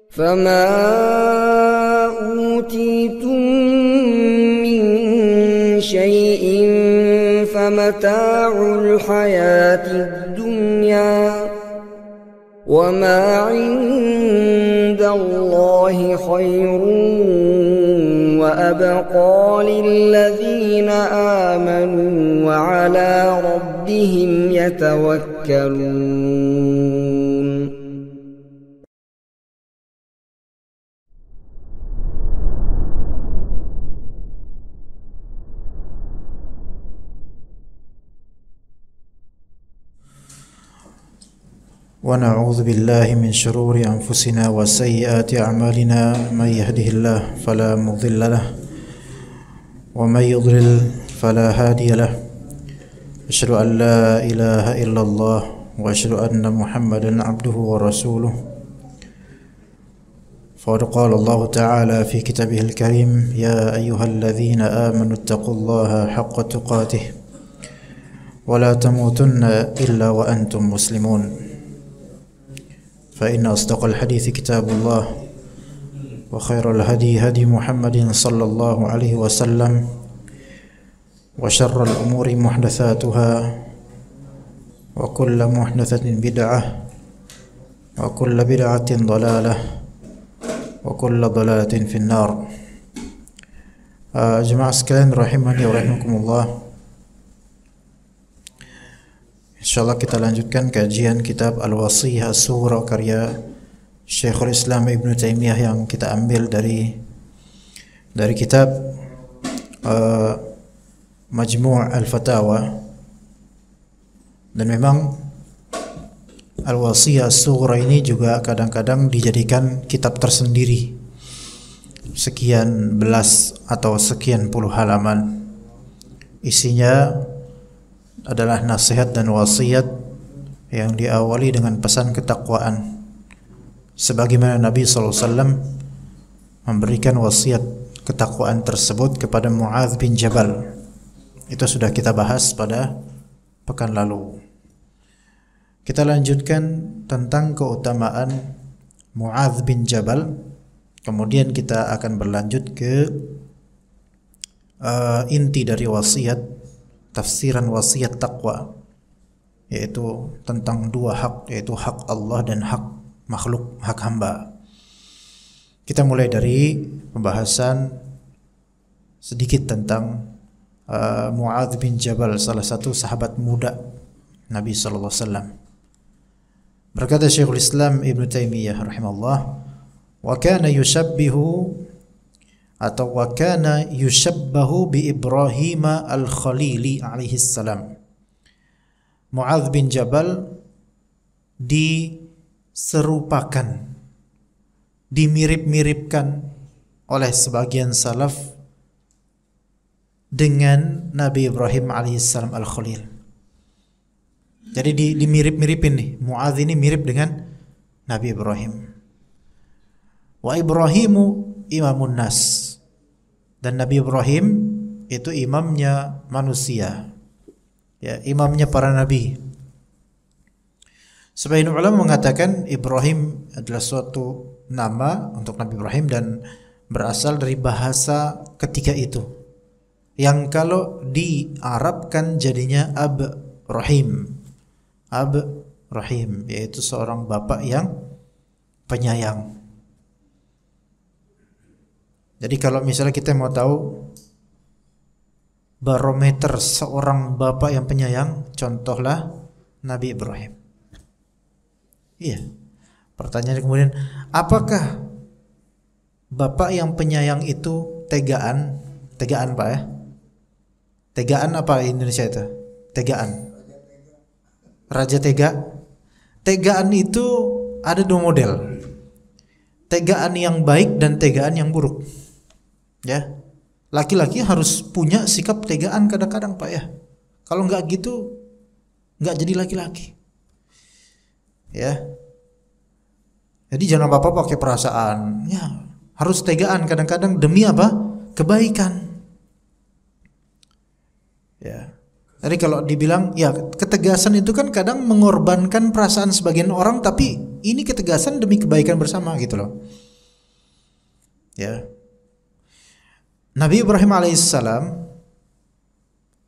فما أوتيتم من شيء فمتاع الحياة الدنيا وما عند الله خير وأبقى للذين آمنوا وعلى ربهم يتوكلون. ونعوذ بالله من شرور أنفسنا وسيئات أعمالنا من يهده الله فلا مضل له ومن يضلل فلا هادي له أشهد أن لا إله إلا الله وأشهد أن محمدا عبده ورسوله فقد قال الله تعالى في كتابه الكريم يا أيها الذين آمنوا اتقوا الله حق تقاته ولا تموتن إلا وأنتم مسلمون فإن أصدق الحديث كتاب الله وخير الهدي هدي محمد صلى الله عليه وسلم وشر الأمور محدثاتها وكل محدثة بدعة وكل بدعة ضلالة وكل ضلالة في النار. Jemaah sekalian rahimani wa rahimakumullah. Insyaallah kita lanjutkan kajian kitab Al-Wasiyah As-Sughra karya Syekhul Islam Ibn Taimiyah yang kita ambil dari kitab Majmu' Al-Fatawa. Dan memang Al-Wasiyah As-Sughra ini juga kadang-kadang dijadikan kitab tersendiri, sekian belas atau sekian puluh halaman. Isinya adalah nasihat dan wasiat yang diawali dengan pesan ketakwaan, sebagaimana Nabi SAW memberikan wasiat ketakwaan tersebut kepada Mu'adz bin Jabal. Itu sudah kita bahas pada pekan lalu. Kita lanjutkan tentang keutamaan Mu'adz bin Jabal. Kemudian kita akan berlanjut ke inti dari wasiat, tafsiran wasiat taqwa, yaitu tentang dua hak, yaitu hak Allah dan hak makhluk, hak hamba. Kita mulai dari pembahasan sedikit tentang Mu'adz bin Jabal, salah satu sahabat muda Nabi sallallahu alaihi wasallam. Berkata Syekhul Islam Ibn Taimiyah rahimahullah, wa kana yushabbahu bi Ibrahim al-Khalili alaihi salam. Mu'adz bin Jabal diserupakan, dimirip-miripkan oleh sebagian salaf dengan Nabi Ibrahim alaihi salam al-Khalil. Jadi dimirip-miripin nih, Mu'adz ini mirip dengan Nabi Ibrahim. Wa Ibrahimu imamun nas, dan Nabi Ibrahim itu imamnya manusia, ya, imamnya para nabi. Sebagian ulama mengatakan Ibrahim adalah suatu nama untuk Nabi Ibrahim dan berasal dari bahasa ketika itu, yang kalau diarabkan jadinya Ab-Rahim, Ab-Rahim, yaitu seorang bapak yang penyayang. Jadi kalau misalnya kita mau tahu barometer seorang bapak yang penyayang, contohlah Nabi Ibrahim. Iya. Pertanyaannya kemudian, apakah bapak yang penyayang itu tegaan? Tegaan Pak ya? Tegaan apa Indonesia itu? Tegaan. Raja tega. Tegaan itu ada dua model. Tegaan yang baik dan tegaan yang buruk. Ya, laki-laki harus punya sikap tegaan kadang-kadang Pak ya. Kalau nggak gitu, nggak jadi laki-laki. Ya, jadi jangan bapak pakai perasaan. Ya, harus tegaan kadang-kadang demi apa? Kebaikan. Ya, jadi kalau dibilang ya ketegasan itu kan kadang mengorbankan perasaan sebagian orang, tapi Ini ketegasan demi kebaikan bersama gitu loh. Ya. Nabi Ibrahim alaihissalam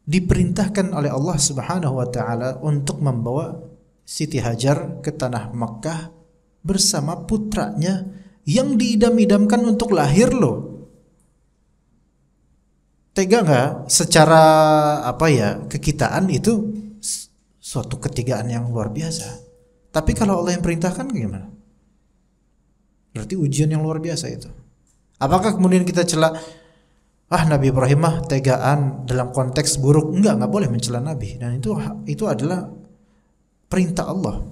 diperintahkan oleh Allah Subhanahu wa taala untuk membawa Siti Hajar ke tanah Makkah bersama putranya yang diidam-idamkan untuk lahir loh. Tega nggak? Secara kekitaan itu suatu ketigaan yang luar biasa. Tapi kalau Allah yang perintahkan gimana? Berarti ujian yang luar biasa itu. Apakah kemudian kita cela, Nabi Ibrahim mah tegaan dalam konteks buruk? Enggak boleh mencela Nabi. Dan itu adalah perintah Allah.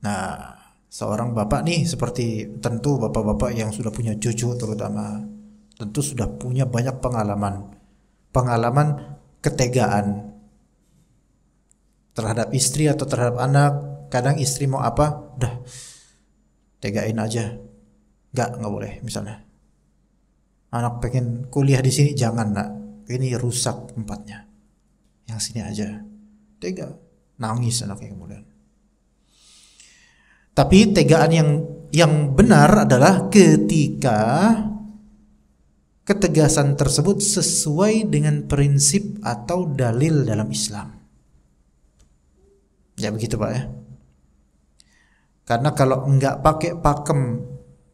Nah, seorang bapak nih, seperti tentu bapak-bapak yang sudah punya cucu terutama, tentu sudah punya banyak pengalaman ketegaan terhadap istri atau terhadap anak. Kadang istri mau apa, udah tegain aja, nggak boleh. Misalnya anak pengen kuliah di sini, jangan nak, ini rusak tempatnya, yang sini aja. Tega, nangis anaknya kemudian. Tapi tegaan yang benar adalah ketika ketegasan tersebut sesuai dengan prinsip atau dalil dalam Islam. Ya begitu Pak ya. Karena kalau enggak pakai pakem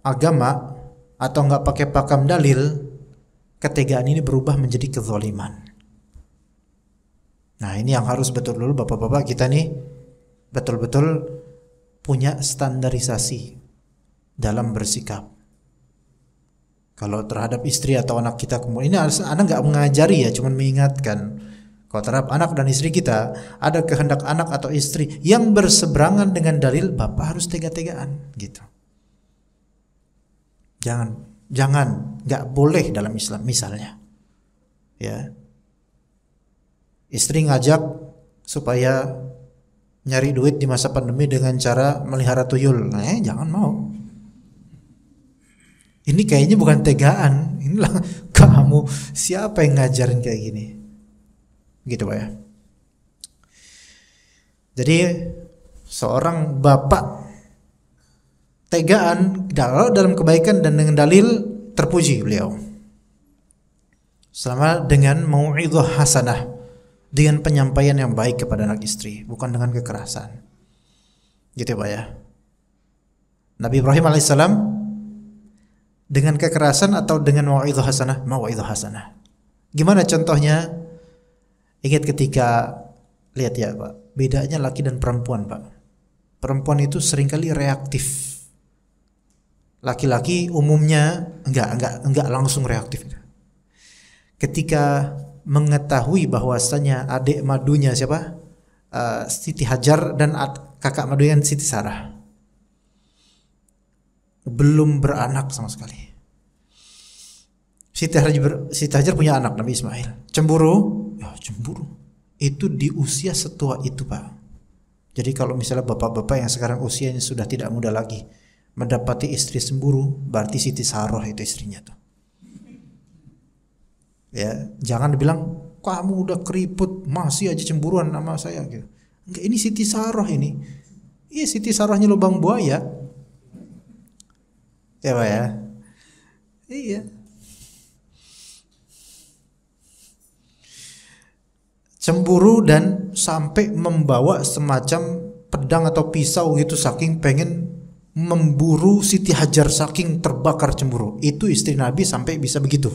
agama atau enggak pakai pakem dalil, ketegaan ini berubah menjadi kezaliman. Nah, ini yang harus betul-betul bapak-bapak kita nih betul-betul punya standarisasi dalam bersikap. Kalau terhadap istri atau anak kita, kemudian ini anak nggak mengajari ya, cuman mengingatkan. Kalau terhadap anak dan istri kita, ada kehendak anak atau istri yang berseberangan dengan dalil, bapak harus tega-tegaan gitu. Jangan, nggak boleh dalam Islam misalnya. Ya, istri ngajak supaya nyari duit di masa pandemi dengan cara melihara tuyul, jangan mau. Ini kayaknya bukan tegaan. Inilah kamu, siapa yang ngajarin kayak gini? Gitu Pak ya. Jadi seorang bapak tegaan dalam kebaikan dan dengan dalil, terpuji beliau. Selama dengan mau'idhah hasanah, dengan penyampaian yang baik kepada anak istri, bukan dengan kekerasan. Gitu Pak ya. Nabi Ibrahim alaihissalam dengan kekerasan atau dengan mau'idhah hasanah? Mau'idhah hasanah. Gimana contohnya? Ingat ketika, lihat ya Pak, bedanya laki dan perempuan Pak. Perempuan itu seringkali reaktif. Laki-laki umumnya enggak langsung reaktif. Ketika mengetahui bahwasanya adik madunya siapa? Siti Hajar dan kakak madunya Siti Sarah belum beranak sama sekali. Siti Hajar punya anak Nabi Ismail. Cemburu? Ya cemburu. Itu di usia setua itu Pak. Jadi kalau misalnya bapak-bapak yang sekarang usianya sudah tidak muda lagi mendapati istri cemburu, berarti Siti Sarah itu istrinya tuh. Ya, jangan dibilang kamu udah keriput masih aja cemburuan sama saya gitu. Enggak, ini Siti Sarah ini. Iya, Siti Sarahnya lubang buaya. Ya Pak ya. Iya. Cemburu dan sampai membawa semacam pedang atau pisau gitu, saking pengen memburu Siti Hajar, saking terbakar cemburu. Itu istri Nabi sampai bisa begitu.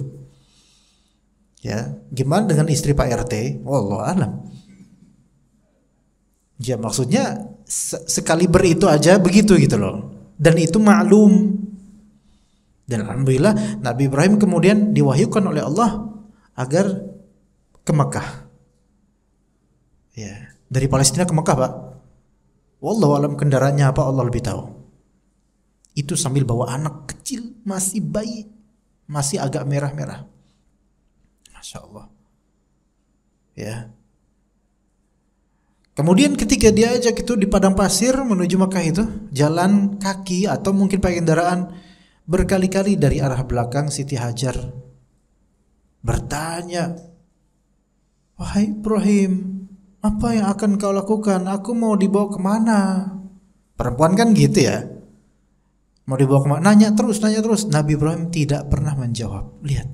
Ya, gimana dengan istri Pak RT? Wallahu alam. Ya maksudnya sekaliber itu aja begitu gitu loh. Dan itu maklum. Dan alhamdulillah Nabi Ibrahim kemudian diwahyukan oleh Allah agar ke Mekah. Ya, dari Palestina ke Mekah Pak. Wallahu alam kendaraannya apa, Allah lebih tahu. Itu sambil bawa anak kecil, masih bayi, masih agak merah-merah. Masya Allah. Ya. Kemudian ketika diajak itu di padang pasir menuju Mekah itu, jalan kaki atau mungkin pakai kendaraan, berkali-kali dari arah belakang Siti Hajar bertanya, "Wahai Ibrahim, apa yang akan kau lakukan? Aku mau dibawa kemana?" Perempuan kan gitu ya. Mau dibawa kemana? Nanya terus. Nabi Ibrahim tidak pernah menjawab. Lihat.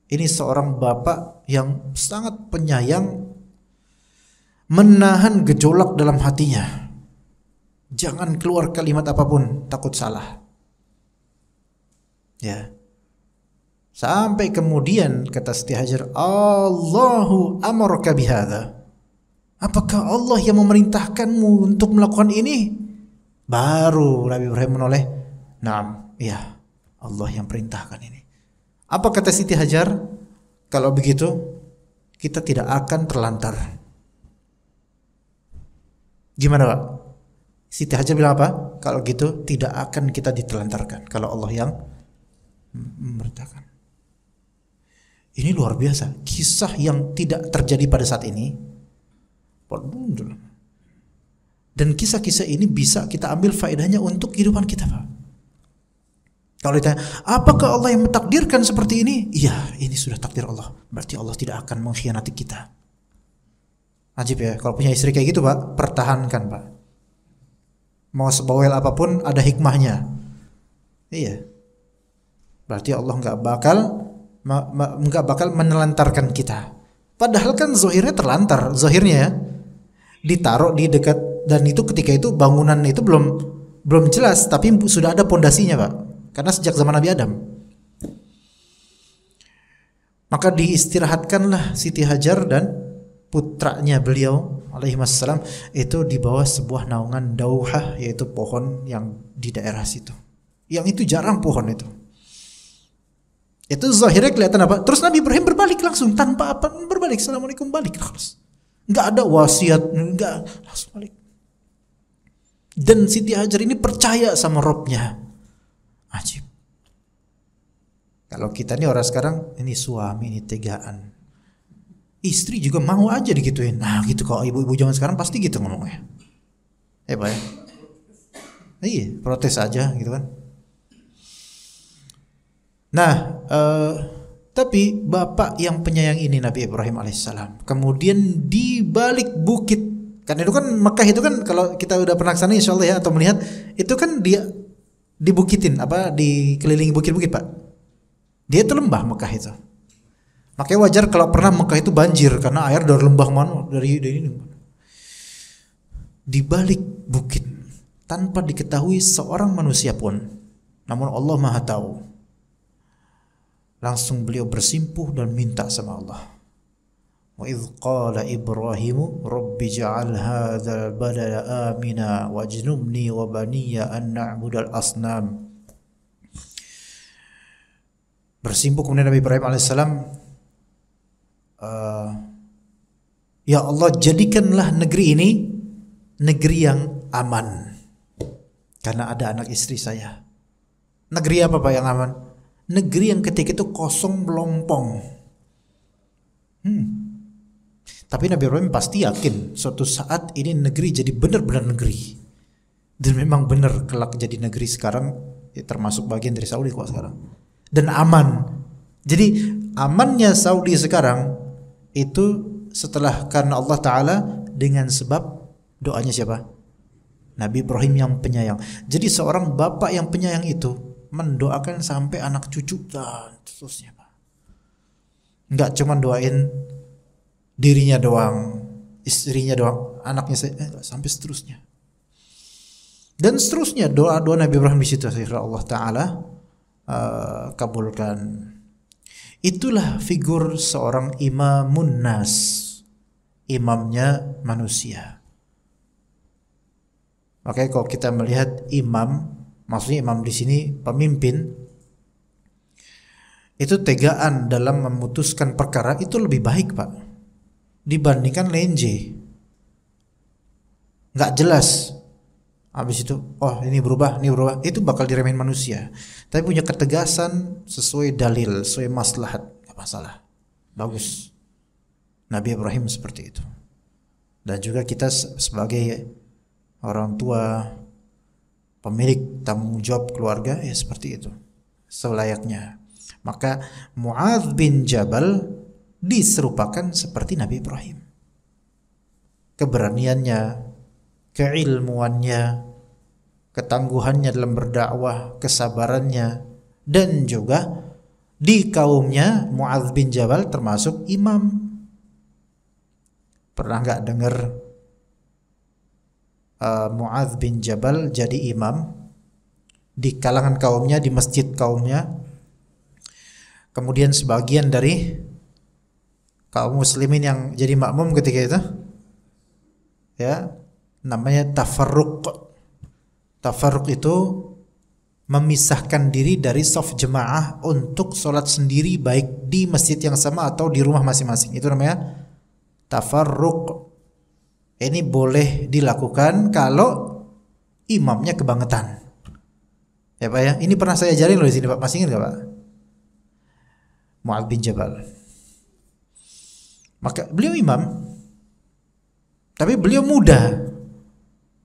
Ini seorang bapak yang sangat penyayang, menahan gejolak dalam hatinya. Jangan keluar kalimat apapun, takut salah. Ya. Sampai kemudian kata Siti Hajar, Allahu amarka bihadza. Apakah Allah yang memerintahkanmu untuk melakukan ini? Baru Nabi Ibrahim menoleh. Naam, iya, Allah yang perintahkan ini. Apa kata Siti Hajar? Kalau begitu, kita tidak akan terlantar. Gimana Pak? Siti Hajar bilang apa? Kalau gitu tidak akan kita ditelantarkan kalau Allah yang memerintahkan. Ini luar biasa, kisah yang tidak terjadi pada saat ini. Dan kisah-kisah ini bisa kita ambil faedahnya untuk kehidupan kita, Pak. Kalau ditanya, apakah Allah yang mentakdirkan seperti ini? Iya, ini sudah takdir Allah. Berarti Allah tidak akan mengkhianati kita. Ajib ya, kalau punya istri kayak gitu, Pak, pertahankan, Pak. Mau sebawel apapun ada hikmahnya. Iya. Berarti Allah nggak bakal menelantarkan kita. Padahal kan zahirnya terlantar, zahirnya ya. Ditaruh di dekat, dan itu ketika itu bangunan itu belum jelas, tapi sudah ada pondasinya, Pak. Karena sejak zaman Nabi Adam. Maka diistirahatkanlah Siti Hajar dan putranya beliau alaihi wassalam itu di bawah sebuah naungan dauhah, yaitu pohon yang di daerah situ. Yang itu jarang pohon itu. Itu zahirnya kelihatan apa? Terus Nabi Ibrahim berbalik langsung tanpa apa, berbalik, assalamualaikum, balik terus. Enggak ada wasiat, enggak, langsung balik. Dan Siti Hajar ini percaya sama Robnya. Ajib. Kalau kita nih orang sekarang, ini suami, ini tegaan. Istri juga mau aja digituin. Nah gitu, kalau ibu-ibu zaman sekarang pasti gitu ngomongnya. Pak ya? Iya, protes aja gitu kan. Nah, tapi bapak yang penyayang ini Nabi Ibrahim alaihissalam, kemudian di balik bukit, kan itu kan Mekah itu kan kalau kita udah pernah kesana insyaallah ya, atau melihat itu kan dia dibukitin, dikelilingi bukit-bukit, Pak. Dia itu lembah Mekah itu. Makanya wajar kalau pernah Mekah itu banjir karena air dari lembah mana, dari ini. Di balik bukit tanpa diketahui seorang manusia pun, namun Allah Maha tahu. Langsung beliau bersimpuh dan minta sama Allah. Wa idz qala Ibrahimu rabbi ja'al hadzal balada amina wajnubni wa baniya an na'budal asnam. Bersimpuh kemudian Nabi Ibrahim alaihissalam, ya Allah, jadikanlah negeri ini negeri yang aman karena ada anak istri saya. Negeri apa Pak yang aman? Negeri yang ketika itu kosong melompong. Tapi Nabi Ibrahim pasti yakin suatu saat ini negeri jadi benar-benar negeri. Dan memang benar kelak jadi negeri sekarang, ya termasuk bagian dari Saudi kok sekarang. Dan aman. Jadi amannya Saudi sekarang itu setelah karena Allah Ta'ala dengan sebab doanya siapa? Nabi Ibrahim yang penyayang. Jadi seorang bapak yang penyayang itu mendoakan sampai anak cucu dan seterusnya, Pak. Enggak cuma doain dirinya doang, istrinya doang, anaknya sampai seterusnya. Dan seterusnya doa-doa Nabi Ibrahim di situ akhirnya Allah Ta'ala kabulkan. Itulah figur seorang imamun nas, imamnya manusia. Makanya kalau kita melihat imam, maksudnya imam di sini pemimpin, itu tegaan dalam memutuskan perkara itu lebih baik, Pak, dibandingkan lenje, nggak jelas. Habis itu, oh ini berubah, itu bakal diremehin manusia. Tapi punya ketegasan sesuai dalil, sesuai maslahat, nggak masalah, bagus. Nabi Ibrahim seperti itu. Dan juga kita sebagai orang tua, pemilik tanggung jawab keluarga, ya seperti itu, selayaknya. Maka Mu'adz bin Jabal diserupakan seperti Nabi Ibrahim. Keberaniannya, keilmuannya, ketangguhannya dalam berdakwah, kesabarannya, dan juga di kaumnya Mu'adz bin Jabal termasuk imam. Pernah nggak dengar Mu'adz bin Jabal jadi imam di kalangan kaumnya, di masjid kaumnya? Kemudian sebagian dari kaum muslimin yang jadi makmum ketika itu, ya, namanya tafarruq. Tafarruq itu memisahkan diri dari shaf jemaah untuk sholat sendiri, baik di masjid yang sama atau di rumah masing-masing. Itu namanya tafarruq. Ini boleh dilakukan kalau imamnya kebangetan. Ya Pak ya, ini pernah saya ajarin loh di sini Pak. Masih ingat nggak Pak? Mu'adz bin Jabal. Maka beliau imam, tapi beliau muda,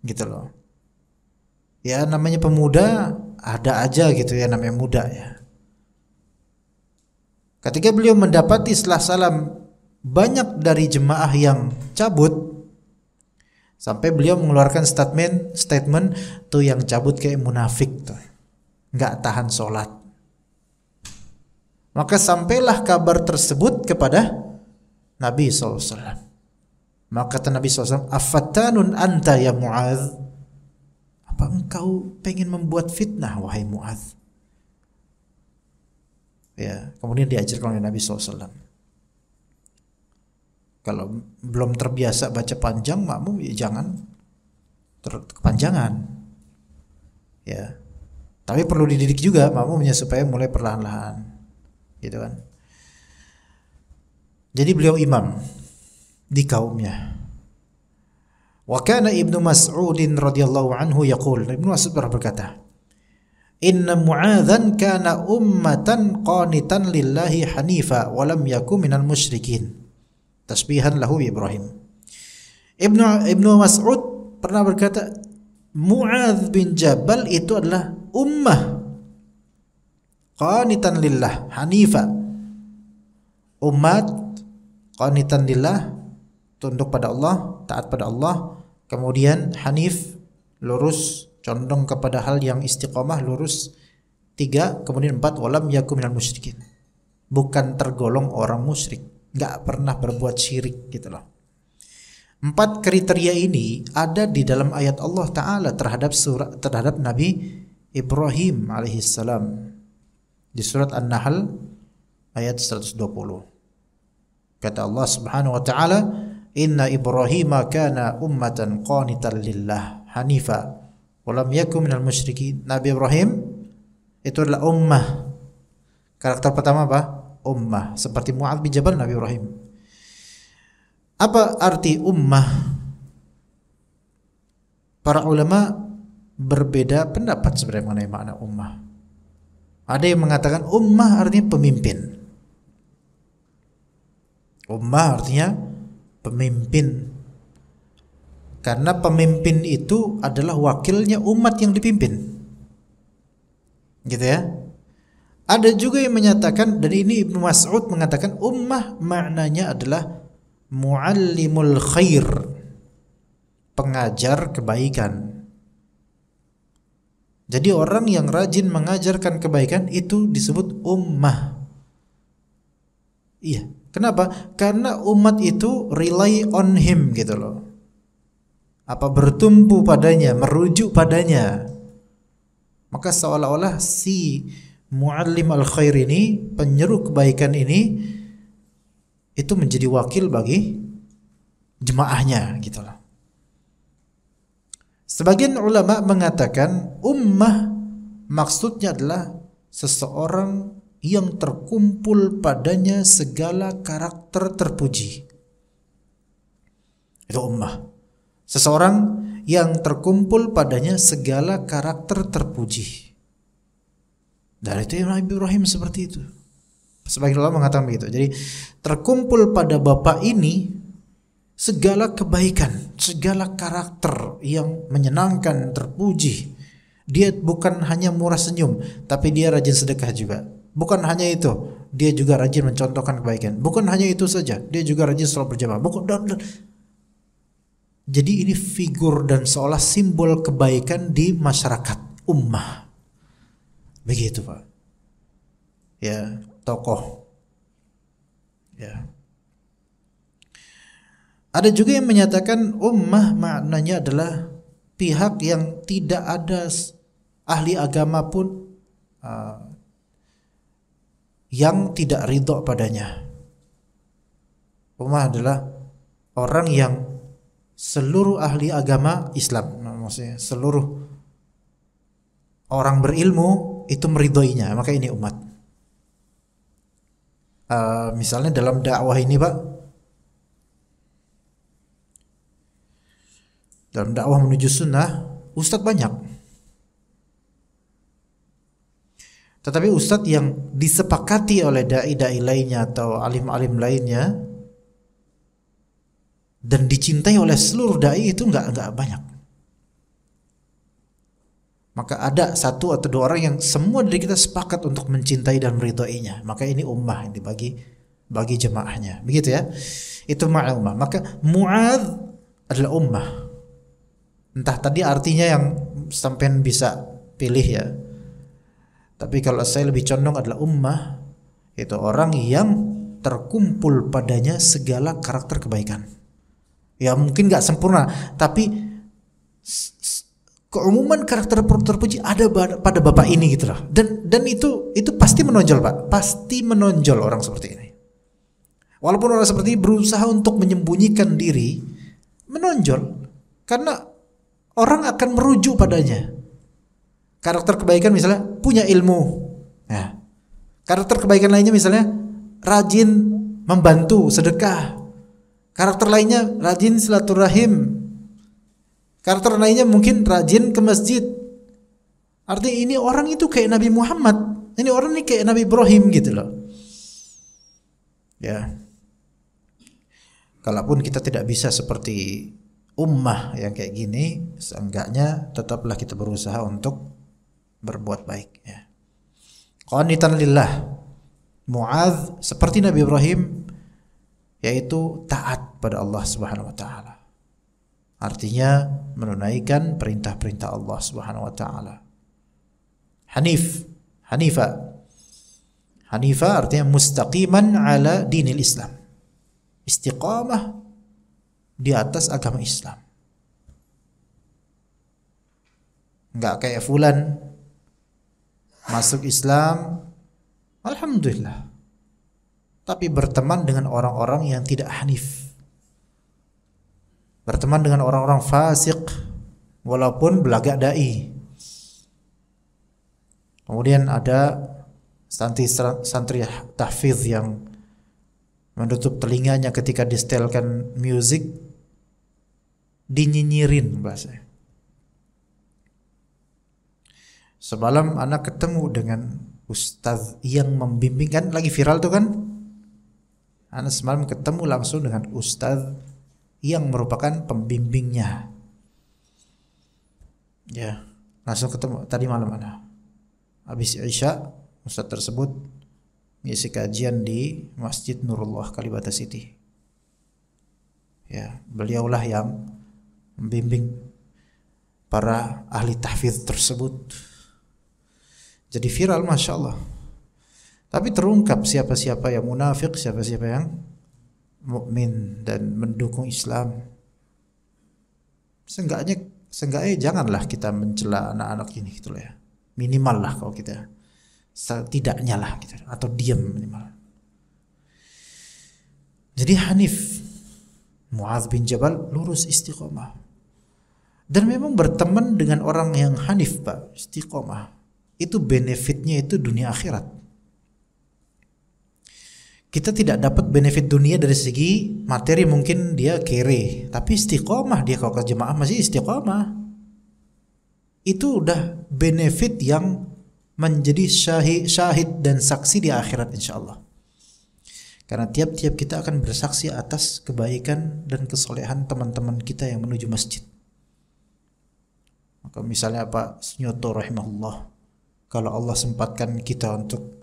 gitu loh. Ya namanya pemuda, ada aja gitu ya, namanya muda ya. Ketika beliau mendapati setelah salam banyak dari jemaah yang cabut, sampai beliau mengeluarkan statement tuh yang cabut kayak munafik tuh, nggak tahan sholat. Maka sampailah kabar tersebut kepada Nabi SAW. Maka kata Nabi SAW, afatanun anta ya Mu'adz, apa engkau pengen membuat fitnah wahai Mu'adz? Ya, kemudian diajarkan oleh Nabi SAW, kalau belum terbiasa baca panjang makmum ya jangan kepanjangan. Ya. Tapi perlu dididik juga makmumnya supaya mulai perlahan-lahan. Gitu kan. Jadi beliau imam di kaumnya. Wa kana Ibnu Mas'ud radhiyallahu anhu yaqul, Ibnu Mas'ud berkata, inna Mu'adzan kana ummatan qanitan lillahi hanifa wa lam yakun minal musyrikin, tasbihan lahu bi Ibrahim. Ibnu Mas'ud pernah berkata, Mu'adz bin Jabal itu adalah ummah qanitan lillah hanifa, umat qanitan lillah, tunduk pada Allah, taat pada Allah, kemudian hanif, lurus, condong kepada hal yang istiqomah, lurus, 3, kemudian 4, walam yakum minal musyrikin, bukan tergolong orang musyrik, nggak pernah berbuat syirik gitu loh. 4 kriteria ini ada di dalam ayat Allah Ta'ala terhadap Nabi Ibrahim alaihissalam di surat An-Nahl ayat 120. Kata Allah Subhanahu wa Ta'ala, inna Ibrahima kana ummatan qanitan lillah hanifa wa lam yakun minal musyrikin. Nabi Ibrahim itu adalah ummah. Karakter pertama apa? Ummah, seperti Mu'adz bin Jabal, Nabi Ibrahim. Apa arti ummah? Para ulama berbeda pendapat sebenarnya mengenai makna ummah. Ada yang mengatakan ummah artinya pemimpin. Ummah artinya pemimpin. Karena pemimpin itu adalah wakilnya umat yang dipimpin. Gitu ya. Ada juga yang menyatakan, dan ini Ibnu Mas'ud mengatakan, ummah maknanya adalah muallimul khair, pengajar kebaikan. Jadi orang yang rajin mengajarkan kebaikan itu disebut ummah. Iya, kenapa? Karena umat itu rely on him gitu loh. Apa, bertumpu padanya, merujuk padanya. Maka seolah-olah si muallim al-khair ini, penyeru kebaikan ini, itu menjadi wakil bagi jemaahnya gitu loh. Sebagian ulama mengatakan ummah maksudnya adalah seseorang yang terkumpul padanya segala karakter terpuji. Itu ummah. Seseorang yang terkumpul padanya segala karakter terpuji. Dan itu Nabi Ibrahim seperti itu. Sebagian ulama mengatakan begitu. Jadi terkumpul pada bapak ini segala kebaikan, segala karakter yang menyenangkan, terpuji. Dia bukan hanya murah senyum, tapi dia rajin sedekah juga. Bukan hanya itu, dia juga rajin mencontohkan kebaikan. Bukan hanya itu saja, dia juga rajin sholat berjamaah. Jadi ini figur dan seolah simbol kebaikan di masyarakat ummah. Begitu Pak. Ya, tokoh. Ya. Ada juga yang menyatakan ummah maknanya adalah pihak yang tidak ada ahli agama pun yang tidak ridho padanya. Ummah adalah orang yang seluruh ahli agama Islam, maksudnya seluruh orang berilmu itu meridhoinya, maka ini umat. Misalnya dalam dakwah ini Pak, dalam dakwah menuju sunnah, ustadz banyak. Tetapi ustadz yang disepakati oleh dai-dai lainnya atau alim-alim lainnya dan dicintai oleh seluruh dai itu enggak banyak. Maka ada satu atau dua orang yang semua dari kita sepakat untuk mencintai dan meridhoinya. Maka ini ummah yang bagi jemaahnya. Begitu ya. Itu makna ummah. Maka Mu'adz adalah ummah. Entah tadi artinya yang sampean bisa pilih ya. Tapi kalau saya lebih condong adalah ummah, itu orang yang terkumpul padanya segala karakter kebaikan. Ya mungkin gak sempurna, tapi keumuman karakter terpuji ada pada bapak ini gitu loh. Dan itu pasti menonjol Pak, pasti menonjol orang seperti ini. Walaupun orang seperti ini berusaha untuk menyembunyikan diri, menonjol karena orang akan merujuk padanya. Karakter kebaikan misalnya punya ilmu. Ya. Karakter kebaikan lainnya misalnya rajin membantu sedekah. Karakter lainnya rajin silaturahim. Karakter lainnya mungkin rajin ke masjid. Artinya ini orang itu kayak Nabi Muhammad. Ini orang ini kayak Nabi Ibrahim gitu loh. Ya. Kalaupun kita tidak bisa seperti ummah yang kayak gini, seenggaknya tetaplah kita berusaha untuk berbuat baik ya. Qanitan lillah. Mu'adz seperti Nabi Ibrahim, yaitu taat pada Allah Subhanahu wa taala. Artinya menunaikan perintah-perintah Allah Subhanahu wa taala. Hanifa artinya mustaqiman ala dinil Islam. Istiqamah di atas agama Islam. Enggak kayak fulan masuk Islam, alhamdulillah, tapi berteman dengan orang-orang yang tidak hanif, berteman dengan orang-orang fasik walaupun belagak dai. Kemudian ada santri tahfidz yang menutup telinganya ketika disetelkan musik, dinyinyirin bahasanya. Semalam anak ketemu dengan ustaz yang membimbing, kan lagi viral tuh kan. Anak semalam ketemu langsung dengan ustaz yang merupakan pembimbingnya. Ya, langsung ketemu tadi malam anak. Habis Isya, ustaz tersebut ngisi kajian di Masjid Nurullah Kalibata City. Ya, beliaulah yang membimbing para ahli tahfidz tersebut. Jadi viral, Masya Allah. Tapi terungkap siapa-siapa yang munafik, siapa-siapa yang mukmin dan mendukung Islam. Seenggaknya janganlah kita mencela anak-anak ini gitu ya. Minimal lah kalau kita, setidaknya lah gitu, atau diam minimal. Jadi Hanif, Mu'adz bin Jabal lurus istiqomah. Dan memang berteman dengan orang yang Hanif Pak, istiqomah. Itu benefitnya itu dunia akhirat. Kita tidak dapat benefit dunia dari segi materi, mungkin dia kere, tapi istiqomah dia kalau ke jemaah masih istiqomah. Itu udah benefit yang menjadi syahid dan saksi di akhirat insyaallah. Karena tiap-tiap kita akan bersaksi atas kebaikan dan kesolehan teman-teman kita yang menuju masjid. Maka misalnya Pak Sunyoto rahimahullah, kalau Allah sempatkan kita untuk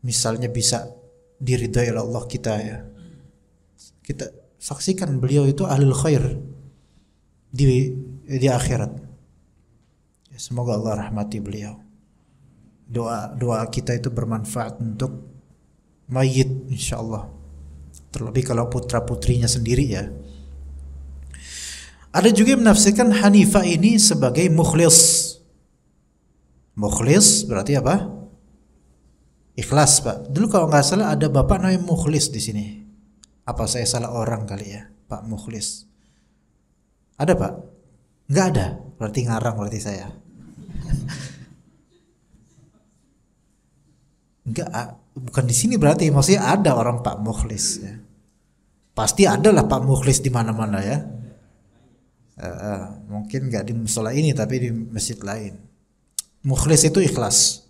misalnya bisa diridhai oleh Allah kita ya, kita saksikan beliau itu ahlul khair, di akhirat. Semoga Allah rahmati beliau. Doa kita itu bermanfaat untuk mayit insyaallah. Terlebih kalau putra-putrinya sendiri ya. Ada juga yang menafsirkan Hanifah ini sebagai mukhlis. Mukhlis berarti apa? Ikhlas, Pak. Dulu kalau nggak salah ada bapak namanya Mukhlis di sini. Apa saya salah orang kali ya, Pak Mukhlis? Ada, Pak? Nggak ada. Berarti ngarang berarti saya. Enggak, bukan di sini berarti. Maksudnya ada orang Pak Mukhlis ya. Pasti ada lah Pak Mukhlis di mana-mana ya. Mungkin nggak di musola ini tapi di masjid lain. Mukhlis itu ikhlas.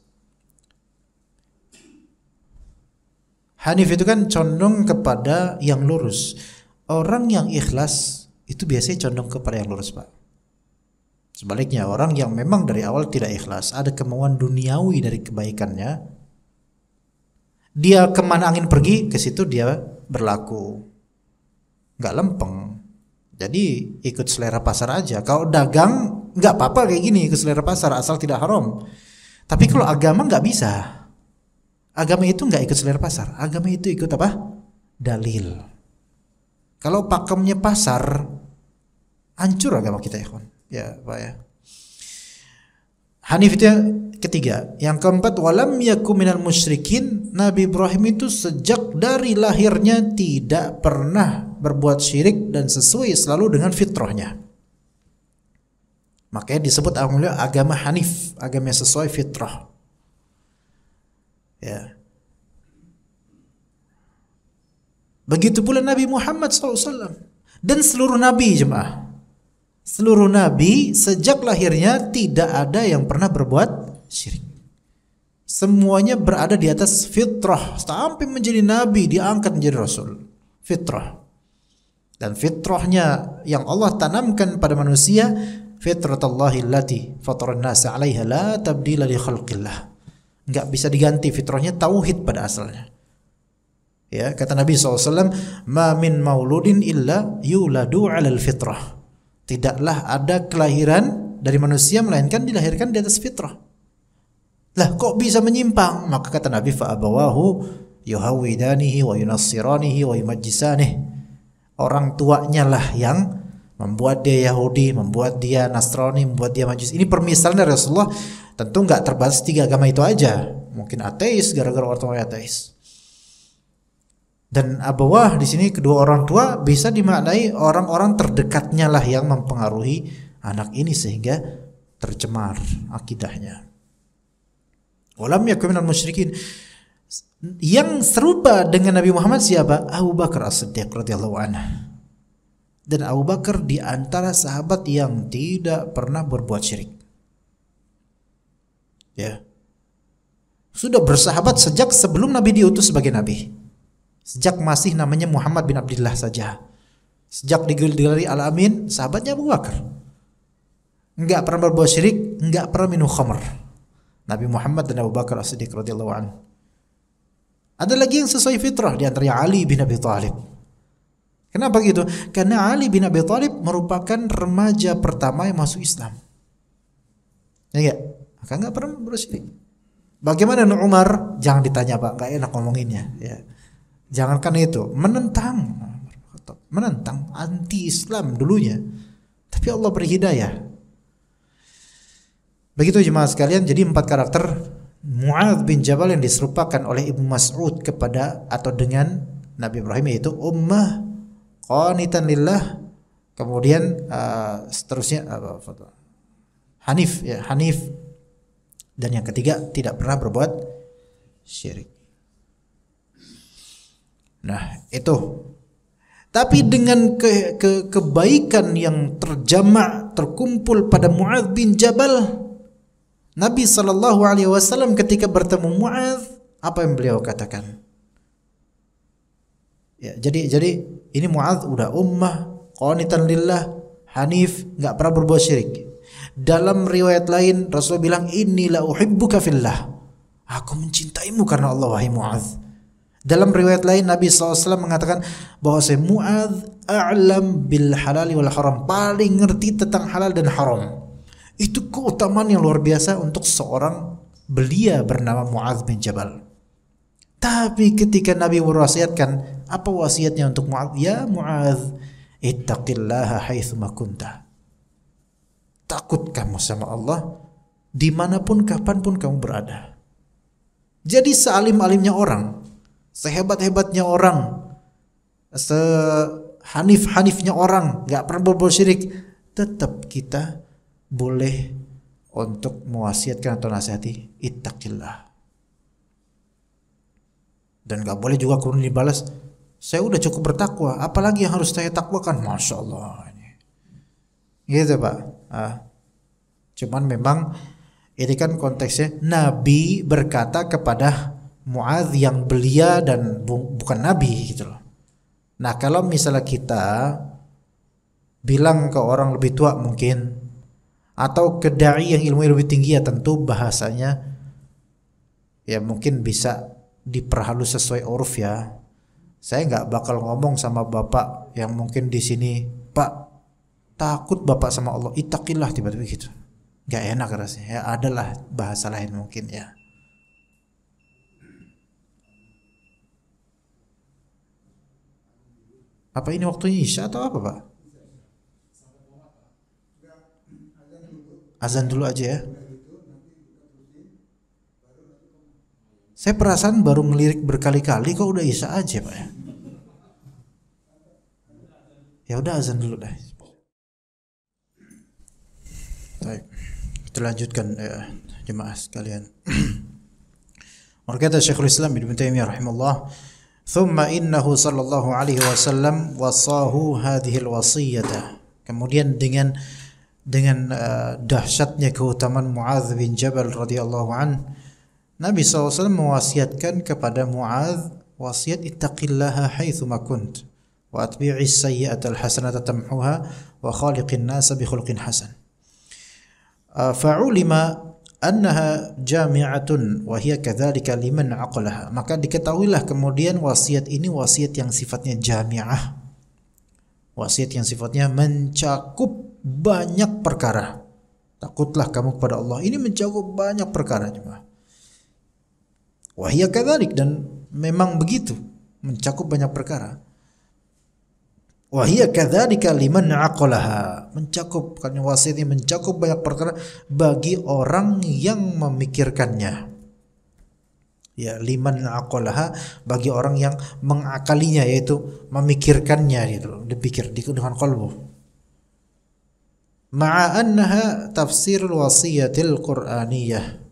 Hanif itu kan condong kepada yang lurus. Orang yang ikhlas itu biasanya condong kepada yang lurus, Pak. Sebaliknya orang yang memang dari awal tidak ikhlas, ada kemauan duniawi dari kebaikannya, dia kemana angin pergi ke situ dia berlaku, nggak lempeng. Jadi ikut selera pasar aja. Kalau dagang nggak apa-apa kayak gini, ikut selera pasar asal tidak haram. Tapi kalau agama nggak bisa. Agama itu nggak ikut selera pasar. Agama itu ikut apa? Dalil. Kalau pakemnya pasar, hancur agama kita ya, kawan. Ya, Pak ya. Hanif itu yang ketiga. Yang keempat, walam yakum minal musyrikin. Nabi Ibrahim itu sejak dari lahirnya tidak pernah berbuat syirik dan sesuai selalu dengan fitrahnya. Makanya disebut agama Hanif, agama yang sesuai fitrah. Ya. Begitu pula Nabi Muhammad SAW dan seluruh nabi, jemaah. Seluruh nabi sejak lahirnya tidak ada yang pernah berbuat syirik. Semuanya berada di atas fitrah sampai menjadi nabi, diangkat menjadi rasul. Fitrah. Dan fitrahnya yang Allah tanamkan pada manusia, fitratallahi allati fataran nasa 'alaiha la tabdila li khalqillah. Enggak bisa diganti, fitrahnya tauhid pada asalnya. Ya, kata Nabi SAW, ma min mauludin illa yuladu 'alal fitrah. Tidaklah ada kelahiran dari manusia melainkan dilahirkan di atas fitrah. Lah kok bisa menyimpang? Maka kata Nabi, fa abawahu yuhawidanihi wa yunassiranihi wa yumajjisanihi. Orang tuanya lah yang membuat dia Yahudi, membuat dia Nasrani, membuat dia Majus. Ini permisalan dari Rasulullah. Tentu nggak terbatas 3 agama itu aja. Mungkin ateis gara-gara orang tua ateis. Dan abawah di sini kedua orang tua bisa dimaknai orang-orang terdekatnya lah yang mempengaruhi anak ini sehingga tercemar akidahnya. Walam yakun minal musyrikin. Yang serupa dengan Nabi Muhammad siapa? Abu Bakar As-Siddiq radhiyallahu anhu. Dan Abu Bakar di antara sahabat yang tidak pernah berbuat syirik. Ya. Sudah bersahabat sejak sebelum Nabi diutus sebagai nabi. Sejak masih namanya Muhammad bin Abdullah saja. Sejak digelari Al-Amin, sahabatnya Abu Bakar. Enggak pernah berbuat syirik, enggak pernah minum khamr. Nabi Muhammad dan Abu Bakar As-Siddiq radhiyallahu anhu. Ada lagi yang sesuai fitrah di antaranya Ali bin Abi Thalib. Kenapa gitu? Karena Ali bin Abi Thalib merupakan remaja pertama yang masuk Islam. Ya enggak? Maka enggak pernah berbuat syirik. Bagaimana Umar? Jangan ditanya, Pak, enggak enak ngomonginnya, ya. Jangankan itu, menentang anti-Islam dulunya. Tapi Allah beri hidayah. Begitu jemaah sekalian, jadi 4 karakter Mu'adz bin Jabal yang diserupakan oleh Ibnu Mas'ud kepada atau dengan Nabi Ibrahim, yaitu ummah qanitan lillah, kemudian seterusnya Hanif, ya, Hanif, dan yang ketiga tidak pernah berbuat syirik. Nah, itu. Tapi dengan kebaikan yang terjamak, terkumpul pada Mu'adz bin Jabal, Nabi SAW ketika bertemu Mu'adz, apa yang beliau katakan? Ya, jadi ini Mu'adz udah ummah qanitan lillah, hanif, enggak pernah berbuat syirik. Dalam riwayat lain Rasul bilang, inni la uhibbuka fillah. Aku mencintaimu karena Allah, wahai Mu'adz. Dalam riwayat lain Nabi SAW mengatakan bahwa Mu'adz a'lam bil halal wal haram, paling ngerti tentang halal dan haram. Itu keutamaan yang luar biasa untuk seorang belia bernama Mu'adz bin Jabal. Tapi ketika Nabi berwasiatkan, apa wasiatnya untuk Mu'adz? Ya Mu'adz, ittaqillaha haitsuma kunta. Takut kamu sama Allah dimanapun kapanpun kamu berada. Jadi sealim-alimnya orang, sehebat-hebatnya orang, sehanif-hanifnya orang, gak pernah berbuat syirik, tetap kita boleh untuk mewasiatkan atau nasihati ittaqillah. Dan gak boleh juga kemudian dibalas, saya udah cukup bertakwa, apalagi yang harus saya takwakan? Masya Allah. Gitu Pak. Cuman memang ini kan konteksnya Nabi berkata kepada Mu'adz yang belia dan bukan Nabi gitu loh. Nah kalau misalnya kita bilang ke orang lebih tua mungkin, atau ke dai yang ilmu lebih tinggi, ya tentu bahasanya ya mungkin bisa diperhalus sesuai uruf ya. Saya nggak bakal ngomong sama bapak yang mungkin di sini, Pak takut bapak sama Allah, ittaqillah, tiba-tiba gitu. Nggak enak rasanya. Ya adalah bahasa lain mungkin ya. Apa ini waktunya Isya atau apa Pak? Azan dulu aja ya. Saya perasaan baru ngelirik berkali-kali kok udah Isya aja Pak ya. Ya udah azan dulu dah. Baik. Kita lanjutkan ya, jemaah sekalian. Berkata Syekhul Islam Ibnu Taimiyah rahimahullah, "Tsumma innahu sallallahu alaihi wasallam wasahu hadhihi alwasiyata." Kemudian dengan dahsyatnya keutamaan Mu'adz bin Jabal radhiyallahu an, Nabi SAW mewasiatkan kepada Mu'adz wasiat ittaqillaha haitsuma kunt wa atbi'is sayyi'ata alhasanata tamhuha wa khaliqin nasa bi khuluqin hasan. Fa'ulima annaha jami'atun wa hiya kadzalika liman aqalaha. Maka diketahuilah kemudian wasiat ini wasiat yang sifatnya jami'ah. Wasiat yang sifatnya mencakup banyak perkara. Takutlah kamu kepada Allah. Ini mencakup banyak perkara jemaah. Wa hiya kadzalik, dan memang begitu, mencakup banyak perkara. Wa hiya kadzalika liman aqalaha, mencakup, karena wasiat ini mencakup banyak perkara bagi orang yang memikirkannya. Ya, liman aqalaha, bagi orang yang mengakalinya, yaitu memikirkannya gitu, dipikir dengan qalbu. Ma'a annaha tafsirul wasiyatil qur'aniyah.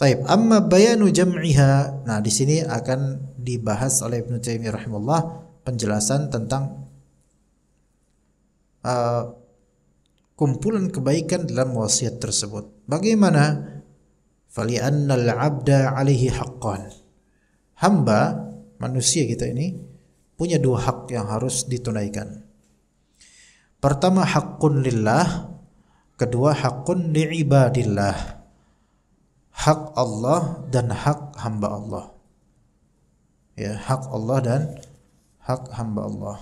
Taib, amma bayanu jam'iha. Nah, di sini akan dibahas oleh Ibnu Taimiyah rahimahullah penjelasan tentang kumpulan kebaikan dalam wasiat tersebut. Bagaimana? Fali'annal 'abda 'alaihi haqqan. Hamba, manusia kita ini punya dua hak yang harus ditunaikan. Pertama haqqun lillah, kedua haqqun li'ibadillah. Hak Allah dan hak hamba Allah. Ya, hak Allah dan hak hamba Allah.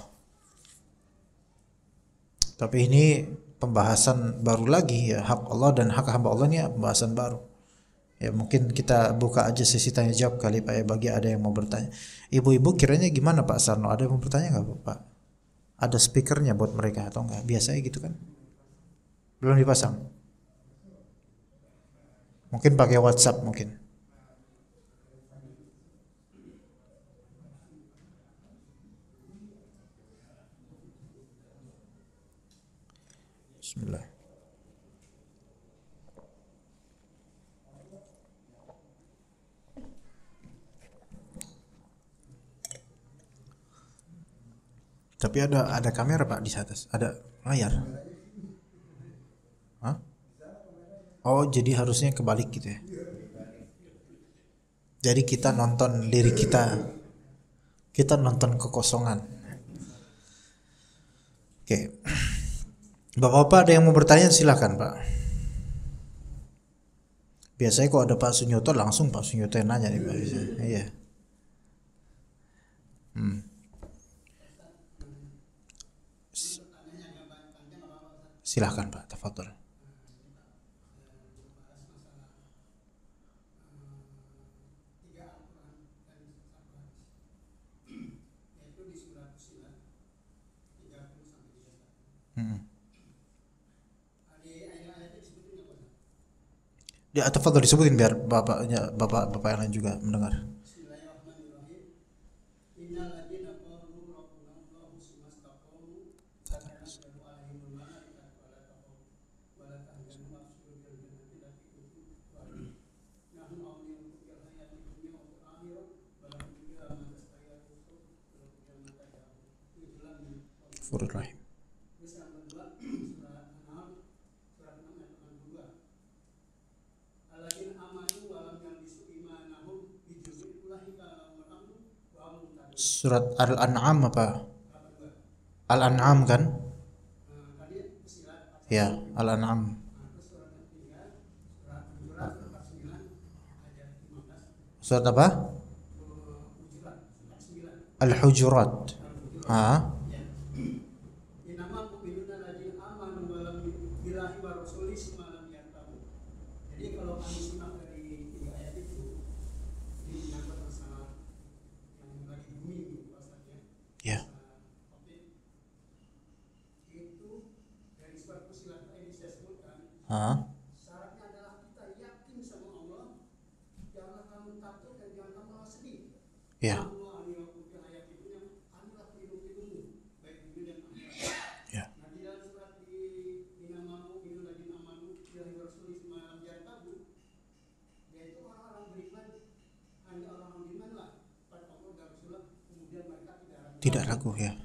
Tapi ini pembahasan baru lagi ya, hak Allah dan hak hamba Allah ini pembahasan baru. Ya mungkin kita buka aja sesi tanya jawab kali Pak ya, bagi ada yang mau bertanya. Ibu-ibu kiranya gimana Pak Sarno? Ada yang mau bertanya nggak Pak? Ada speakernya buat mereka atau enggak? Biasanya gitu kan? Belum dipasang? Mungkin pakai WhatsApp mungkin. Bismillah. Tapi ada kamera Pak di atas, ada layar. Hah? Oh, jadi harusnya kebalik gitu ya. Jadi kita nonton diri kita. Kita nonton kekosongan. Oke. Bapak-bapak ada yang mau bertanya silakan Pak. Biasanya kalau ada Pak Sunyoto langsung Pak Sunyoto yang nanya nih Pak. Iya. Silahkan Pak, tafadhol. Ya, tafadhol disebutin biar bapak yang lain juga mendengar. Rahim. Surat Al-An'am apa? Al-An'am kan? Ya, Al-An'am. Surat apa? Al-Hujurat. Ya. Syaratnya adalah kita yakin sama Allah, jangan kamu takut dan jangan kamu malah sedih. Ya. Ya. Nah, di dalam surat yaitu orang-orang beriman, hanya orang-orang beriman lah pada Allah dan Rasulullah, kemudian mereka tidak ragu ya.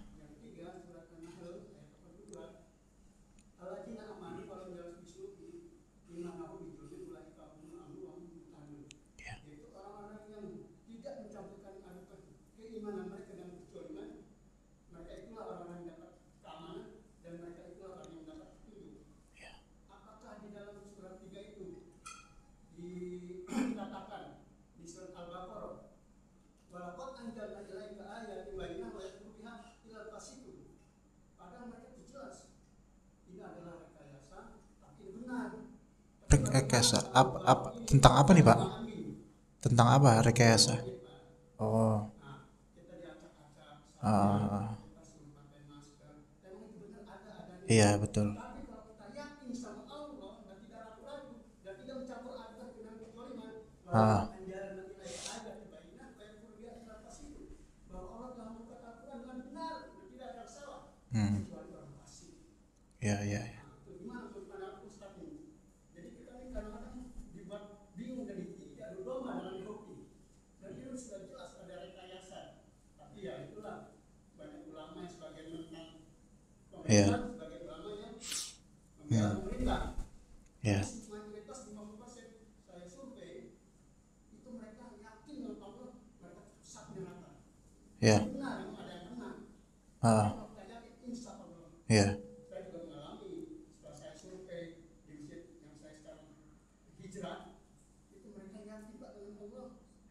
Rekayasa tentang apa nih Pak? Tentang apa rekayasa? Oh. Iya betul. Ya ya. Ya. Ya. Ya. Ya. Ya.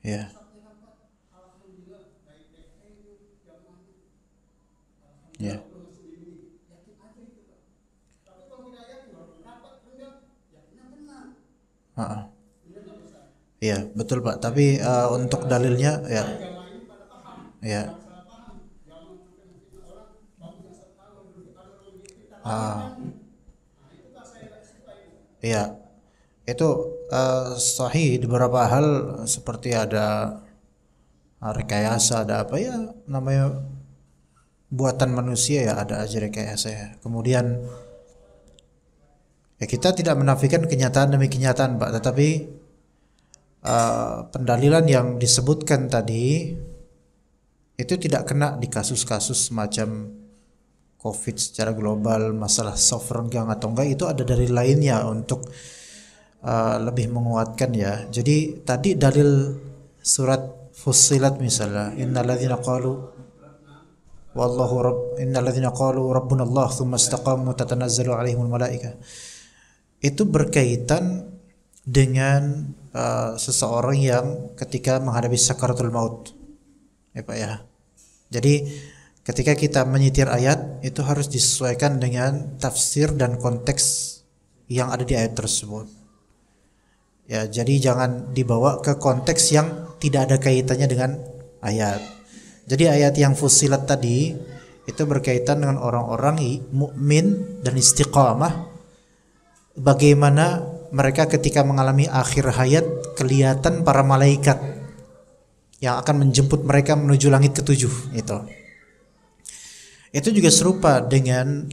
Ya. Ya. Iya betul Pak. Tapi untuk dalilnya ya. Ya. Iya. Itu sahih di beberapa hal seperti ada rekayasa, ada apa ya namanya buatan manusia ya, ada aja rekayasa ya. Kemudian ya kita tidak menafikan kenyataan demi kenyataan Pak, tetapi pendalilan yang disebutkan tadi itu tidak kena di kasus-kasus semacam COVID secara global, masalah sovereign atau enggak, itu ada dari lainnya untuk lebih menguatkan ya. Jadi tadi dalil surat Fussilat misalnya, innalladzina qalu wallahu rabb innalladzina qalu rabbunallah tsumma istaqamu tatanazzalu alaihimul malaikah, itu berkaitan dengan seseorang yang ketika menghadapi sakaratul maut ya Pak ya. Jadi ketika kita menyitir ayat itu harus disesuaikan dengan tafsir dan konteks yang ada di ayat tersebut. Ya, jadi jangan dibawa ke konteks yang tidak ada kaitannya dengan ayat. Jadi ayat yang Fussilat tadi itu berkaitan dengan orang-orang mukmin dan istiqamah. Bagaimana mereka ketika mengalami akhir hayat kelihatan para malaikat yang akan menjemput mereka menuju langit ketujuh itu. Itu juga serupa dengan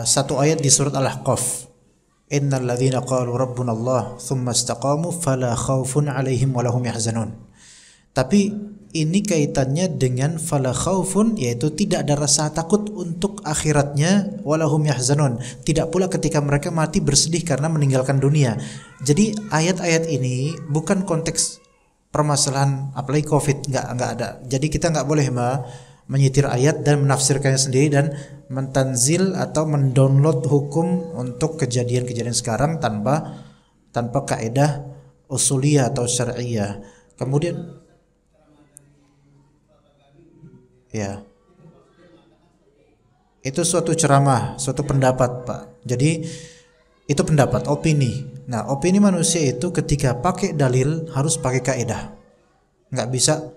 satu ayat di surat Al-Ahqaf. Innal ladzina qalu rabbunallah tsumma istaqamu fala khaufun 'alaihim wa lahum yahzanun. Tapi ini kaitannya dengan fala khaufun, yaitu tidak ada rasa takut untuk akhiratnya, walahum yahzanun, tidak pula ketika mereka mati bersedih karena meninggalkan dunia. Jadi ayat-ayat ini bukan konteks permasalahan apalagi Covid, enggak ada. Jadi kita enggak boleh menyitir ayat dan menafsirkannya sendiri dan mentanzil atau mendownload hukum untuk kejadian-kejadian sekarang tanpa kaidah usuliyah atau syar'iyah. Kemudian ya, itu suatu ceramah, suatu pendapat, Pak. Jadi itu pendapat, opini. Nah, opini manusia itu ketika pakai dalil harus pakai kaidah. Nggak bisa,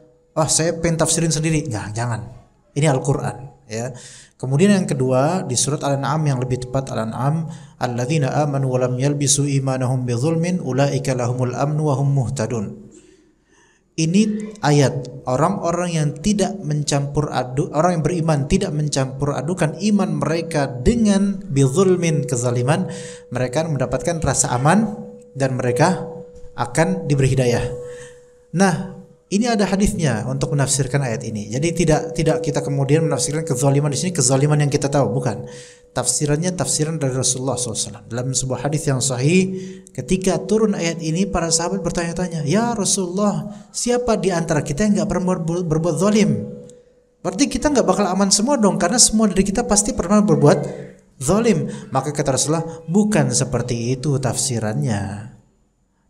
saya pengen tafsirin sendiri. Nggak, jangan. Ini Al-Quran, ya. Kemudian yang kedua di surat Al-An'am, yang lebih tepat Al-An'am, alladzina amanu wa lam yalbisu imanahum bidzulmin ulaika lahumul amnu wa hum muhtadun. Ini ayat orang-orang yang tidak mencampur aduk, orang yang beriman tidak mencampur adukan iman mereka dengan bidzulmin, kezaliman, mereka mendapatkan rasa aman dan mereka akan diberi hidayah. Nah, ini ada hadisnya untuk menafsirkan ayat ini. Jadi tidak kita kemudian menafsirkan kezaliman di sini kezaliman yang kita tahu, bukan. Tafsirannya tafsiran dari Rasulullah SAW. Dalam sebuah hadis yang sahih, ketika turun ayat ini, para sahabat bertanya-tanya, ya Rasulullah, siapa di antara kita yang nggak pernah berbuat zalim? Berarti kita nggak bakal aman semua dong, karena semua dari kita pasti pernah berbuat zalim. Maka kata Rasulullah, bukan seperti itu tafsirannya.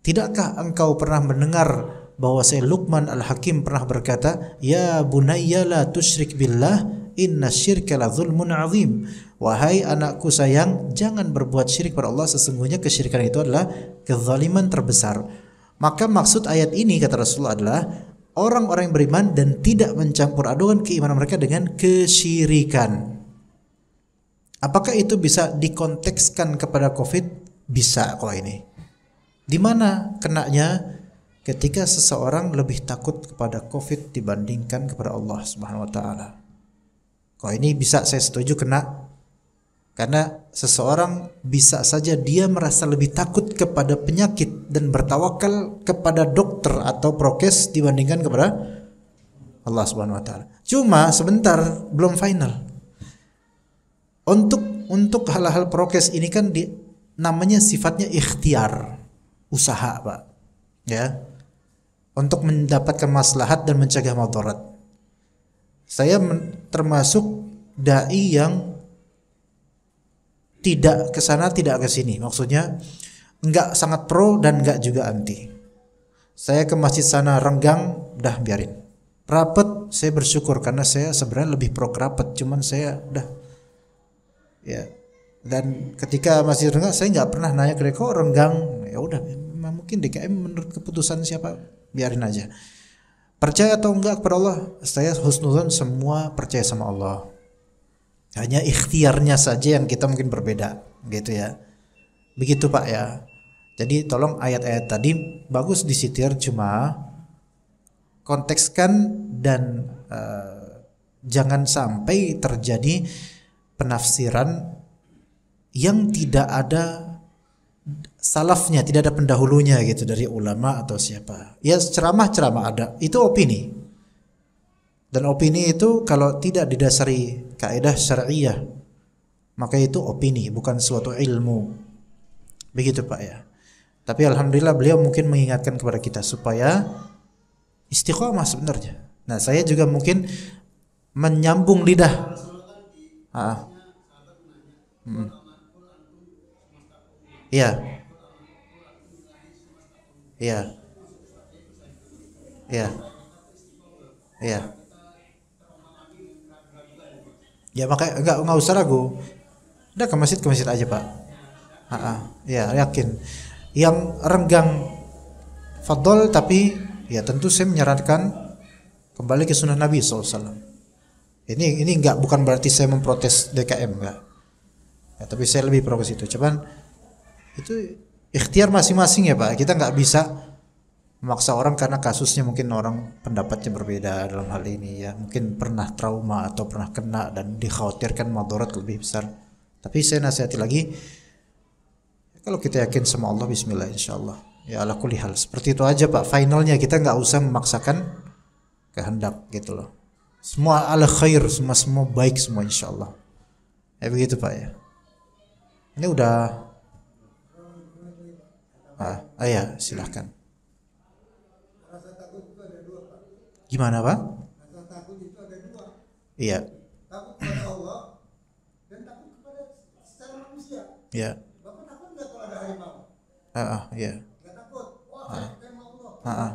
Tidakkah engkau pernah mendengar bahwa Luqman Al-Hakim pernah berkata, ya bunayya la tusyrik billah, inna syirka la zulmun azim. Wahai anakku sayang, jangan berbuat syirik pada Allah, sesungguhnya kesyirikan itu adalah kezaliman terbesar. Maka maksud ayat ini kata Rasulullah adalah orang-orang yang beriman dan tidak mencampur adukan keimanan mereka dengan kesyirikan. Apakah itu bisa dikontekskan kepada Covid? Bisa kok ini. Di mana kenanya? Ketika seseorang lebih takut kepada Covid dibandingkan kepada Allah Subhanahu wa taala. Kok ini bisa saya setuju kena? Karena seseorang bisa saja dia merasa lebih takut kepada penyakit dan bertawakal kepada dokter atau prokes dibandingkan kepada Allah Subhanahu wa taala. Cuma sebentar, belum final. Untuk hal-hal prokes ini kan namanya sifatnya ikhtiar, usaha, Pak. Ya. Untuk mendapatkan maslahat dan mencegah madarat. Saya termasuk dai yang tidak ke sana tidak ke sini. Maksudnya enggak sangat pro dan enggak juga anti. Saya ke masjid sana renggang, dah biarin. Rapet saya bersyukur karena saya sebenarnya lebih pro rapet, cuman saya dah ya. Dan ketika masjid renggang saya enggak pernah nanya ke kok renggang. Ya udah, mungkin DKM menurut keputusan siapa, biarin aja. Percaya atau enggak kepada Allah, saya husnuzan semua percaya sama Allah. Hanya ikhtiarnya saja yang kita mungkin berbeda, gitu ya. Begitu Pak ya. Jadi tolong ayat-ayat tadi bagus disitir, cuma kontekskan dan jangan sampai terjadi penafsiran yang tidak ada salafnya, tidak ada pendahulunya gitu dari ulama atau siapa. Ya ceramah-ceramah ada, itu opini. Dan opini itu kalau tidak didasari kaidah syar'iyah, maka itu opini, bukan suatu ilmu. Begitu Pak ya. Tapi alhamdulillah beliau mungkin mengingatkan kepada kita supaya istiqomah sebenarnya. Nah, saya juga mungkin menyambung lidah. Iya. Iya. Iya. Iya. Ya makanya nggak usah ragu. Udah ke masjid aja Pak. Ya yakin. Yang renggang fadol, tapi ya tentu saya menyarankan kembali ke sunnah Nabi SAW. Ini bukan berarti saya memprotes DKM, enggak. Ya, tapi saya lebih pro ke situ. Cuman itu ikhtiar masing-masing ya Pak. Kita nggak bisa memaksa orang karena kasusnya mungkin orang pendapatnya berbeda dalam hal ini ya. Mungkin pernah trauma atau pernah kena dan dikhawatirkan madarat lebih besar. Tapi saya nasihati lagi, kalau kita yakin sama Allah, bismillah insyaallah. Ya ala kulli hal. Seperti itu aja Pak. Finalnya kita nggak usah memaksakan kehendak gitu loh. Semua ala khair, semua baik semua insyaallah. Ya begitu Pak ya. Ini udah ya silahkan. Rasa takut itu ada dua, Pak. Gimana Pak? Rasa takut itu ada dua. Iya. Takut kepada Allah dan takut kepada secara manusia. Iya. Bapak takut nggak kalau ada harimau? Iya. Nggak takut. Wah, saya mau Allah.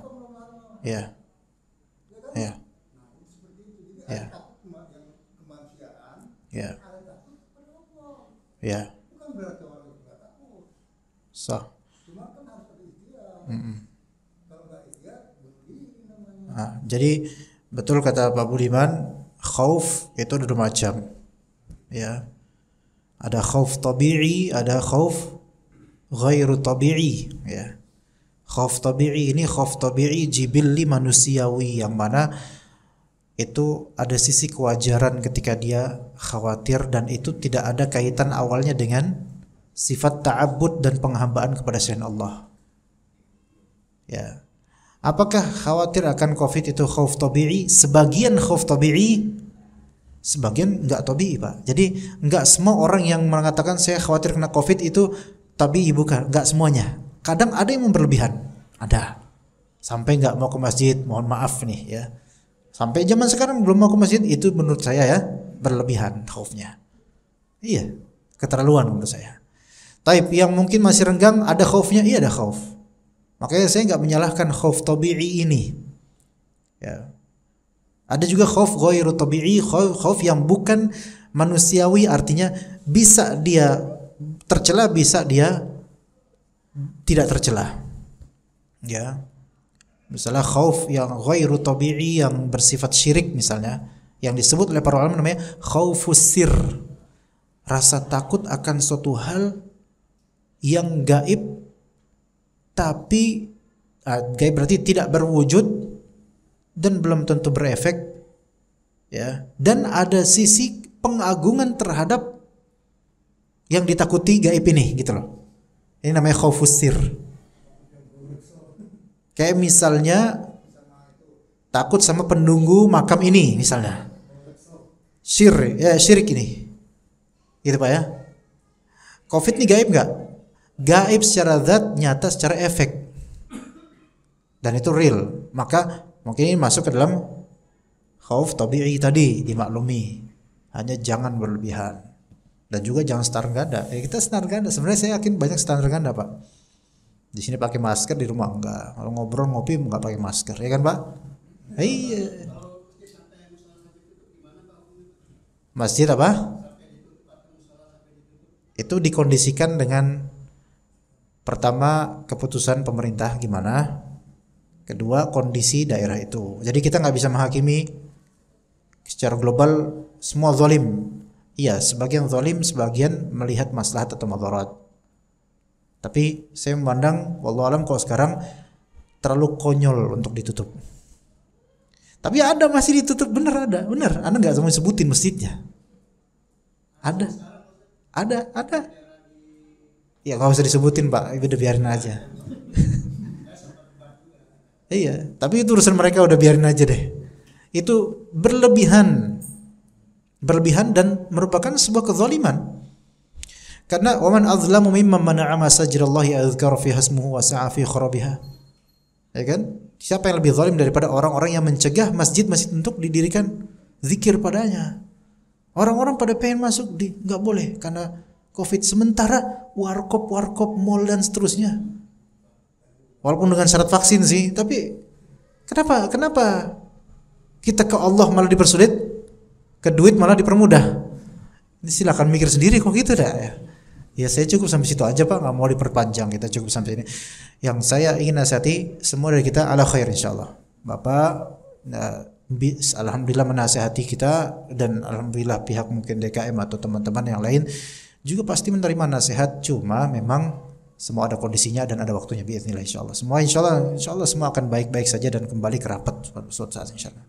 Iya. Iya. Nah, itu seperti itu. Jadi Iya. ada takut yang kemanusiaan, Iya. ada takut kepada Allah. Iya. Bukan berarti orang itu nggak takut. Sah. Cuma kan harus ada ikhtiar. Kalau nggak ikhtiar, begini namanya. Jadi betul kata Pak Budiman, khauf itu ada dua macam. Ya. Ada khauf tabi'i, ada khauf ghairu tabi'i, ya. Khauf tabi'i ini khauf tabi'i jibilli manusiawi, yang mana itu ada sisi kewajaran ketika dia khawatir, dan itu tidak ada kaitan awalnya dengan sifat ta'abbud dan penghambaan kepada selain Allah. Ya. Apakah khawatir akan Covid itu khauf tabi'i? Sebagian khauf tabi'i, sebagian enggak tabi'i, Pak. Jadi enggak semua orang yang mengatakan saya khawatir kena Covid itu tabi'i, bukan, enggak semuanya. Kadang ada yang berlebihan, ada. Sampai enggak mau ke masjid, mohon maaf nih ya. Sampai zaman sekarang belum mau ke masjid, itu menurut saya ya berlebihan khaufnya. Iya, keterlaluan menurut saya. Taib yang mungkin masih renggang, ada khaufnya, iya ada khauf. Makanya saya enggak menyalahkan khauf tabi'i ini. Ya. Ada juga khauf ghairu tabi'i, khauf yang bukan manusiawi, artinya bisa dia tercela, bisa dia tidak tercela. Ya. Misalnya khauf yang ghairu tabi'i yang bersifat syirik misalnya, yang disebut oleh para ulama namanya khaufus sir. Rasa takut akan suatu hal yang gaib, tapi gaib berarti tidak berwujud dan belum tentu berefek, ya. Dan ada sisi pengagungan terhadap yang ditakuti gaib ini, gitu loh. Ini namanya khaufus sir. Kayak misalnya takut sama penunggu makam ini misalnya. Syirik ini. Gitu Pak ya. Covid ini gaib enggak? Gaib secara zat, nyata secara efek. Dan itu real. Maka mungkin ini masuk ke dalam khauf tabi'i tadi, dimaklumi. Hanya jangan berlebihan. Dan juga jangan standar ganda. Kita standar ganda. Sebenarnya saya yakin banyak standar ganda, Pak. Di sini pakai masker, di rumah enggak. Kalau ngobrol ngopi enggak pakai masker, ya kan, Pak? Iya. Masjid apa? Itu dikondisikan dengan pertama keputusan pemerintah gimana, kedua kondisi daerah itu. Jadi kita nggak bisa menghakimi secara global semua zalim. Iya, sebagian zalim, sebagian melihat maslahat atau madarat. Tapi saya memandang wallahu alam kalau sekarang terlalu konyol untuk ditutup. Tapi ada masih ditutup, bener ada, bener. Anda nggak mau sebutin masjidnya. Ada. Ya nggak usah disebutin Pak, udah biarin aja. Iya, tapi itu urusan mereka, udah biarin aja deh. Itu berlebihan dan merupakan sebuah kezaliman. Karena waman azlamu mimman mana'a masajidallahi azkara fiha ismuhu wa sa'a fi kharabiha. Ya kan? Siapa yang lebih zalim daripada orang-orang yang mencegah masjid-masjid untuk didirikan zikir padanya? Orang-orang pada pengen masuk, nggak boleh karena Covid. Sementara warkop, mall dan seterusnya. Walaupun dengan syarat vaksin sih, tapi kenapa kita ke Allah malah dipersulit, ke duit malah dipermudah? Ini silakan mikir sendiri kok gitu dah ya. Ya saya cukup sampai situ aja Pak, nggak mau diperpanjang, kita cukup sampai sini. Yang saya ingin nasihati semua dari kita ala khair insyaallah. Bapak alhamdulillah menasihati kita, dan alhamdulillah pihak mungkin DKM atau teman-teman yang lain juga pasti menerima nasihat, cuma memang semua ada kondisinya dan ada waktunya biiznillah insyaallah. Semua insyaallah semua akan baik-baik saja dan kembali ke rapat suatu saat insyaallah.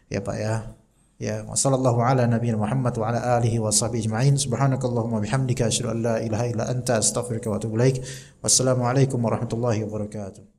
Ya Pak ya. Ya, sallallahu ala nabiyina Muhammad wa ala alihi wa sahbihi ajma'in. Subhanakallahumma bihamdika asyhadu an la ilaha illa anta astaghfiruka wa atubu ilaik. Wassalamu alaikum warahmatullahi wabarakatuh.